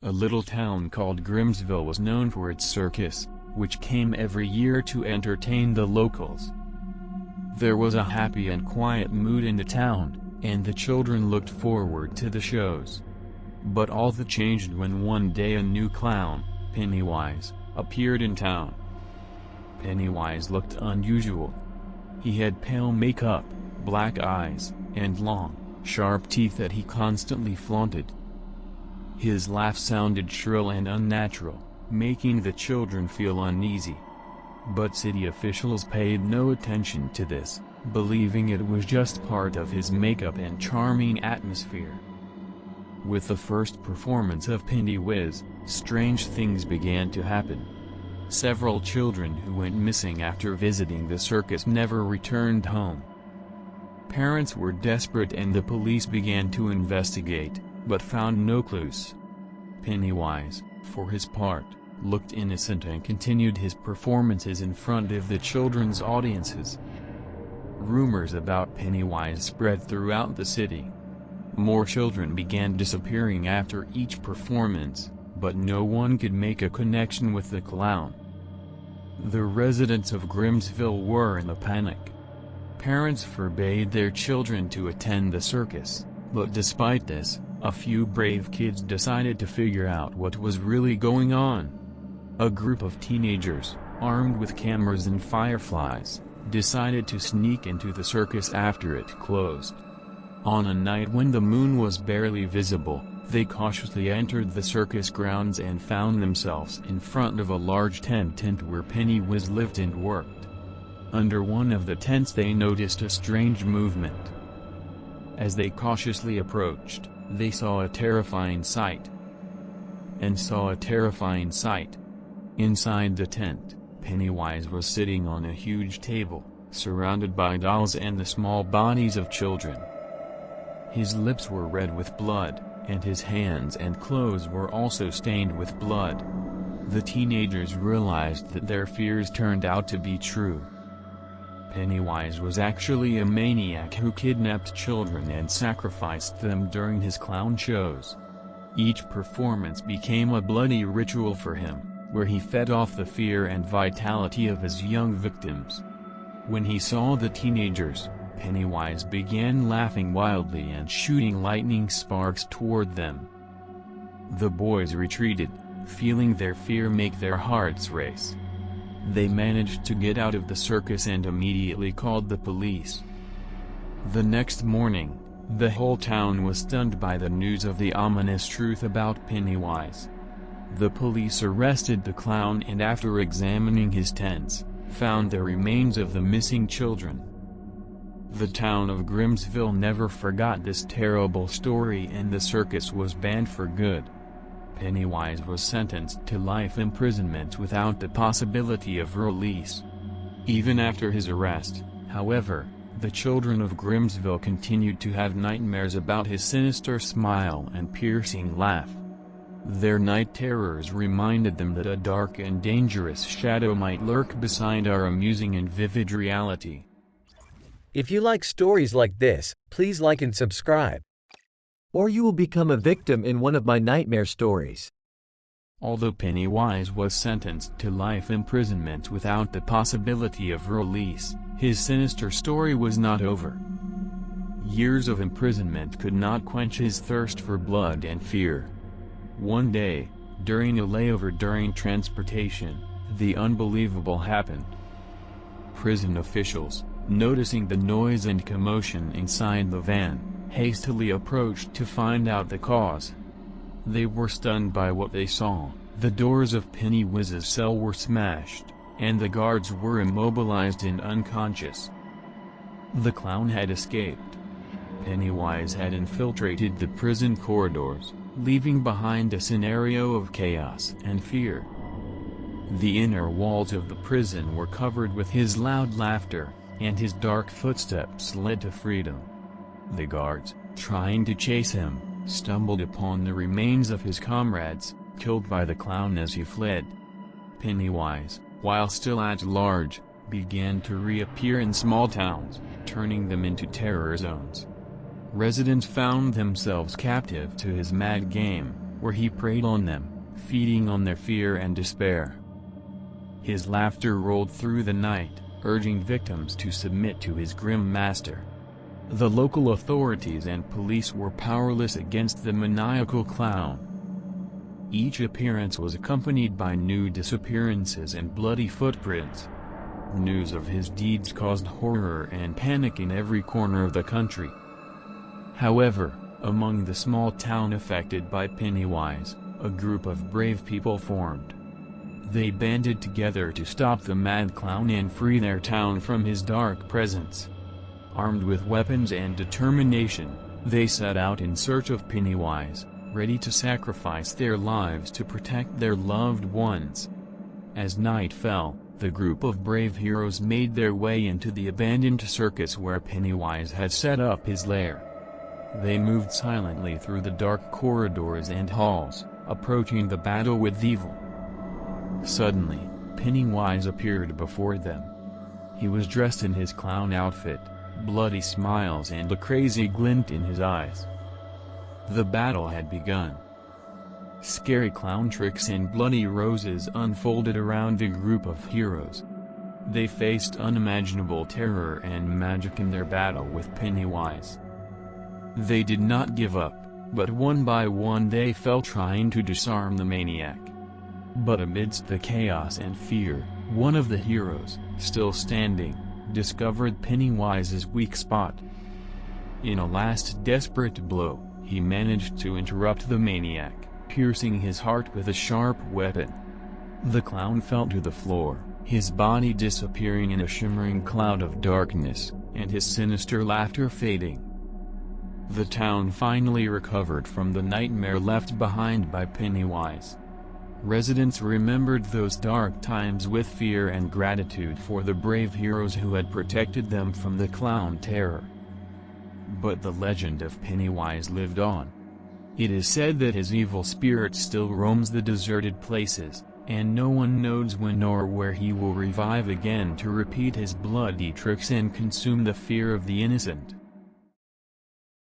A little town called Grimmsville was known for its circus, which came every year to entertain the locals. There was a happy and quiet mood in the town, and the children looked forward to the shows. But all that changed when one day a new clown, Pennywise, appeared in town. Pennywise looked unusual. He had pale makeup, black eyes, and long, sharp teeth that he constantly flaunted. His laugh sounded shrill and unnatural, making the children feel uneasy. But city officials paid no attention to this, believing it was just part of his makeup and charming atmosphere. With the first performance of Pinnewise, strange things began to happen. Several children who went missing after visiting the circus never returned home. Parents were desperate and the police began to investigate, but found no clues. Pennywise, for his part, looked innocent and continued his performances in front of the children's audiences. Rumors about Pennywise spread throughout the city. More children began disappearing after each performance, but no one could make a connection with the clown. The residents of Grimmsville were in a panic. Parents forbade their children to attend the circus, but despite this, a few brave kids decided to figure out what was really going on. A group of teenagers, armed with cameras and fireflies, decided to sneak into the circus after it closed. On a night when the moon was barely visible, they cautiously entered the circus grounds and found themselves in front of a large tent where Pennywise lived and worked. Under one of the tents they noticed a strange movement. As they cautiously approached, they saw a terrifying sight. Inside the tent, Pennywise was sitting on a huge table, surrounded by dolls and the small bodies of children. His lips were red with blood, and his hands and clothes were also stained with blood. The teenagers realized that their fears turned out to be true. Pennywise was actually a maniac who kidnapped children and sacrificed them during his clown shows. Each performance became a bloody ritual for him, where he fed off the fear and vitality of his young victims. When he saw the teenagers, Pennywise began laughing wildly and shooting lightning sparks toward them. The boys retreated, feeling their fear make their hearts race. They managed to get out of the circus and immediately called the police. The next morning, the whole town was stunned by the news of the ominous truth about Pennywise. The police arrested the clown and after examining his tents, found the remains of the missing children. The town of Grimmsville never forgot this terrible story and the circus was banned for good. Pennywise was sentenced to life imprisonment without the possibility of release. Even after his arrest, however, the children of Grimmsville continued to have nightmares about his sinister smile and piercing laugh. Their night terrors reminded them that a dark and dangerous shadow might lurk beside our amusing and vivid reality. If you like stories like this, please like and subscribe. Or you will become a victim in one of my nightmare stories. Although Pennywise was sentenced to life imprisonment without the possibility of release, his sinister story was not over. Years of imprisonment could not quench his thirst for blood and fear. One day, during a layover during transportation, the unbelievable happened. Prison officials, noticing the noise and commotion inside the van, hastily approached to find out the cause. They were stunned by what they saw. The doors of Pennywise's cell were smashed, and the guards were immobilized and unconscious. The clown had escaped. Pennywise had infiltrated the prison corridors, leaving behind a scenario of chaos and fear. The inner walls of the prison were covered with his loud laughter, and his dark footsteps led to freedom. The guards, trying to chase him, stumbled upon the remains of his comrades, killed by the clown as he fled. Pennywise, while still at large, began to reappear in small towns, turning them into terror zones. Residents found themselves captive to his mad game, where he preyed on them, feeding on their fear and despair. His laughter rolled through the night, urging victims to submit to his grim master. The local authorities and police were powerless against the maniacal clown. Each appearance was accompanied by new disappearances and bloody footprints. News of his deeds caused horror and panic in every corner of the country. However, among the small town affected by Pennywise, a group of brave people formed. They banded together to stop the mad clown and free their town from his dark presence. Armed with weapons and determination, they set out in search of Pennywise, ready to sacrifice their lives to protect their loved ones. As night fell, the group of brave heroes made their way into the abandoned circus where Pennywise had set up his lair. They moved silently through the dark corridors and halls, approaching the battle with evil. Suddenly, Pennywise appeared before them. He was dressed in his clown outfit, bloody smiles and a crazy glint in his eyes. The battle had begun. Scary clown tricks and bloody roses unfolded around the group of heroes. They faced unimaginable terror and magic in their battle with Pennywise. They did not give up, but one by one they fell trying to disarm the maniac. But amidst the chaos and fear, one of the heroes, still standing, discovered Pennywise's weak spot. In a last desperate blow, he managed to interrupt the maniac, piercing his heart with a sharp weapon. The clown fell to the floor, his body disappearing in a shimmering cloud of darkness, and his sinister laughter fading. The town finally recovered from the nightmare left behind by Pennywise. Residents remembered those dark times with fear and gratitude for the brave heroes who had protected them from the clown terror. But the legend of Pennywise lived on. It is said that his evil spirit still roams the deserted places, and no one knows when or where he will revive again to repeat his bloody tricks and consume the fear of the innocent.